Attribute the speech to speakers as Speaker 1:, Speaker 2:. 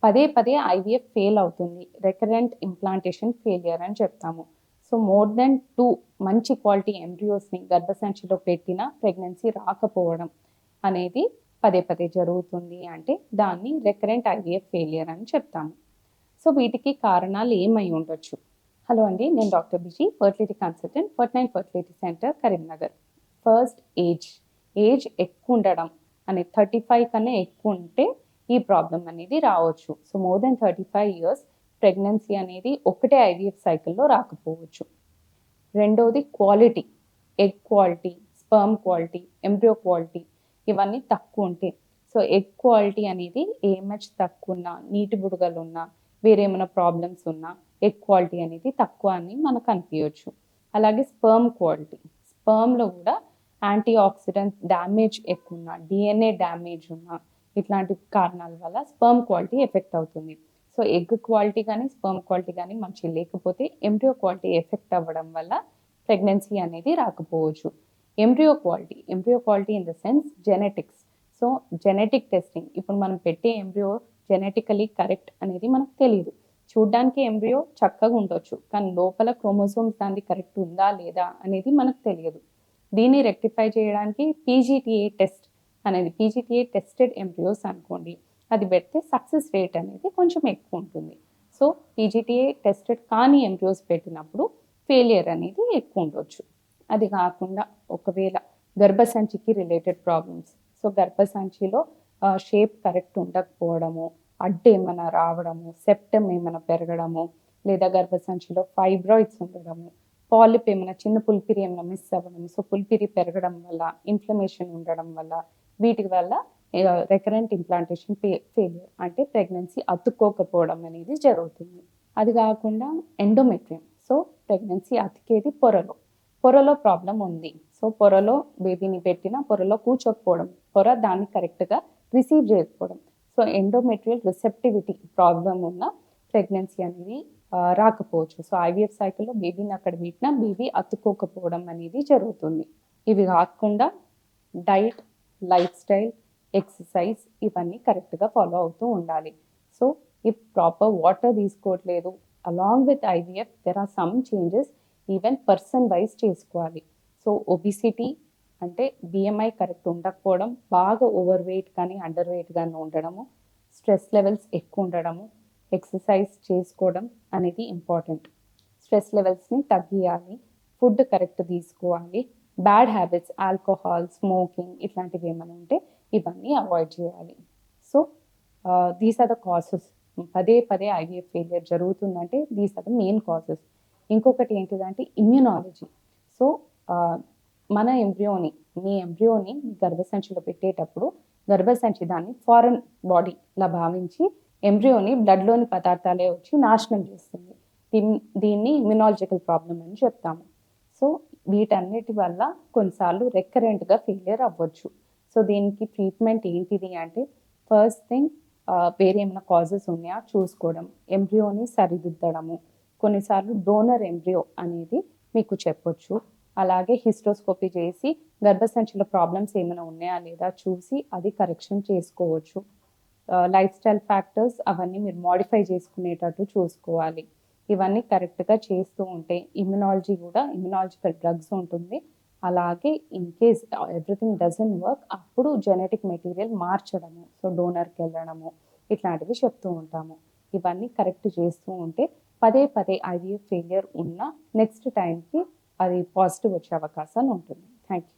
Speaker 1: పదే పదే IVF fail అవుతుంది, రికరెంట్ ఇంప్లాంటేషన్ ఫెయిలియర్ అని చెప్తాము. సో మోర్ దెన్ 2 మంచి క్వాలిటీ ఎంబ్రియోస్ని గర్భసంచిలో పెట్టినా ప్రెగ్నెన్సీ రాకపోవడం అనేది పదే పదే జరుగుతుంది అంటే దాన్ని రికరెంట్ ఐవీఎఫ్ ఫెయిలియర్ అని చెప్తాము. సో వీటికి కారణాలు ఏమై ఉండొచ్చు? హలో అండి, నేను డాక్టర్ బిజీ, ఫర్టిలిటీ కన్సల్టెంట్, ఫర్ట్9 fertility centre, Karimnagar. First age ఎక్కువ ఉండడం అనేది 35 కన్నా ఎక్కువ ఉంటే ఈ ప్రాబ్లం అనేది రావచ్చు. So more than 35 years pregnancy అనేది ఒకటే ఐవీఎఫ్ సైకిల్లో రాకపోవచ్చు. రెండవది quality, egg quality, sperm quality, embryo quality ఇవన్నీ తక్కువ ఉంటాయి. సో ఎగ్ క్వాలిటీ అనేది ఏఎంహెచ్ తక్కువ ఉన్నా, నీటి బుడగలు ఉన్నా, వేరే ఏమైనా ప్రాబ్లమ్స్ ఉన్నా ఎగ్ క్వాలిటీ అనేది తక్కువ అని మనకు అనిపించవచ్చు. అలాగే స్పర్మ్ క్వాలిటీ, స్పర్మ్లో కూడా యాంటీ ఆక్సిడెంట్ డ్యామేజ్ ఎక్కువ ఉన్నా, డిఎన్ఏ డ్యామేజ్ ఉన్నా ఇట్లాంటి కారణాల వల్ల స్పర్మ్ క్వాలిటీ ఎఫెక్ట్ అవుతుంది. సో ఎగ్ క్వాలిటీ కానీ స్పర్మ్ క్వాలిటీ కానీ మంచి లేకపోతే ఎంబ్రియో క్వాలిటీ ఎఫెక్ట్ అవ్వడం వల్ల ప్రెగ్నెన్సీ అనేది రాకపోవచ్చు. Embryo quality in the sense genetics. So genetic testing, ఇప్పుడు మనం పెట్టే ఎంబ్రియో జెనెటికలీ కరెక్ట్ అనేది మనకు తెలియదు. చూడ్డానికి ఎంబ్రియో చక్కగా ఉండొచ్చు, కానీ లోపల క్రోమోసోమ్స్ దాన్ని కరెక్ట్ ఉందా లేదా అనేది మనకు తెలియదు. దీన్ని రెక్టిఫై చేయడానికి పీజీటీఏ టెస్ట్ అనేది, పీజీటీఏ టెస్టెడ్ ఎంబ్రియోస్ అనుకోండి, అది పెడితే సక్సెస్ రేట్ అనేది కొంచెం ఎక్కువ ఉంటుంది. సో పీజీటీఏ టెస్టెడ్ కానీ ఎంబ్రియోస్ పెట్టినప్పుడు ఫెయిలియర్ అనేది ఎక్కువ ఉండొచ్చు. అది కాకుండా ఒకవేళ గర్భసంచికి రిలేటెడ్ ప్రాబ్లమ్స్, సో గర్భసంచిలో షేప్ కరెక్ట్ ఉండకపోవడము, అడ్డు ఏమైనా రావడము, సెప్టమ్ ఏమైనా పెరగడము, లేదా గర్భసంచిలో ఫైబ్రాయిడ్స్ ఉండడము, పాలిప్ ఏమైనా చిన్న పుల్పిరి ఏమైనా మిస్ అవ్వడం, సో పుల్పిరి పెరగడం వల్ల, ఇన్ఫ్లమేషన్ ఉండడం వల్ల, వీటి వల్ల రికరెంట్ ఇంప్లాంటేషన్ ఫెయిలియర్ అంటే ప్రెగ్నెన్సీ అతుక్కోకపోవడం అనేది జరుగుతుంది. అది కాకుండా ఎండోమెట్రియం, సో ప్రెగ్నెన్సీ అతికేది పొరలో ప్రాబ్లం ఉంది. సో పొరలో బేబీని పెట్టిన పొరలో కూర్చోకపోవడం, పొర దాన్ని కరెక్ట్గా రిసీవ్ చేయకపోవడం, సో ఎండోమెట్రియల్ రిసెప్టివిటీ ప్రాబ్లం ఉన్న ప్రెగ్నెన్సీ అనేది రాకపోవచ్చు. సో ఐవీఎఫ్ సైకిల్లో బేబీని అక్కడ పెట్టినా బేబీ అతుక్కోకపోవడం అనేది జరుగుతుంది. ఇవి కాకుండా డైట్, లైఫ్ స్టైల్, ఎక్సర్సైజ్ ఇవన్నీ కరెక్ట్గా ఫాలో అవుతూ ఉండాలి. సో ఇఫ్ ప్రాపర్ వాటర్ తీసుకోవట్లేదు, along with IVF there are some changes even person wise చేసుకోవాలి. సో ఒబిసిటీ అంటే బిఎంఐ కరెక్ట్ ఉండకపోవడం, బాగా ఓవర్ వెయిట్ కానీ అండర్ వెయిట్ కానీ ఉండడము, స్ట్రెస్ లెవెల్స్ ఎక్కువ ఉండడము, ఎక్సర్సైజ్ చేసుకోవడం అనేది ఇంపార్టెంట్. స్ట్రెస్ లెవెల్స్ని తగ్గియాలి, ఫుడ్ కరెక్ట్ తీసుకోవాలి, బ్యాడ్ హ్యాబిట్స్ ఆల్కహాల్, స్మోకింగ్ ఇట్లాంటివి ఏమైనా ఉంటే ఇవన్నీ అవాయిడ్ చేయాలి. So these are the causes. పదే పదే ఐవీఎఫ్ ఫెయిలియర్ జరుగుతుందంటే these are the main causes. ఇంకొకటి ఏంటిదంటే ఇమ్యూనాలజీ. సో మన మీ ఎంబ్రియోని గర్భసంచిలో పెట్టేటప్పుడు గర్భసంచి దాన్ని ఫారెన్ బాడీలా భావించి ఎంబ్రియోని బ్లడ్లోని పదార్థాలే వచ్చి నాశనం చేస్తుంది. దీన్ని ఇమ్యూనాలజికల్ ప్రాబ్లం అని చెప్తాము. సో వీటన్నిటి వల్ల కొన్నిసార్లు రికరెంట్గా ఫెయిలియర్ అవ్వచ్చు. సో దీనికి ట్రీట్మెంట్ ఏంటిది అంటే, ఫస్ట్ థింగ్ వేరే ఏమైనా కాజెస్ ఉన్నాయా చూసుకోవడం, ఎంబ్రియోని సరిదిద్దడము, కొన్నిసార్లు డోనర్ ఎంబ్రియో అనేది మీకు చెప్పొచ్చు. అలాగే హిస్టోస్కోపీ చేసి గర్భసంచిలో ప్రాబ్లమ్స్ ఏమైనా ఉన్నాయా లేదా చూసి అది కరెక్షన్ చేసుకోవచ్చు. లైఫ్ స్టైల్ ఫ్యాక్టర్స్ అవన్నీ మీరు మోడిఫై చేసుకునేటట్టు చూసుకోవాలి. ఇవన్నీ కరెక్ట్గా చేస్తూ ఉంటే ఇమ్యునాలజికల్ డ్రగ్స్ ఉంటుంది. అలాగే in case everything doesn't work అప్పుడు జెనెటిక్ మెటీరియల్ మార్చడము, సో డోనర్కి వెళ్ళడము ఇట్లాంటివి చెప్తూ ఉంటాము. ఇవన్నీ కరెక్ట్ చేస్తూ ఉంటే పదే పదే ఐవీఎఫ్ ఫెయిలియర్ ఉన్న నెక్స్ట్ టైంకి అది పాజిటివ్ వచ్చే అవకాశాలు ఉంటుంది. Thank you.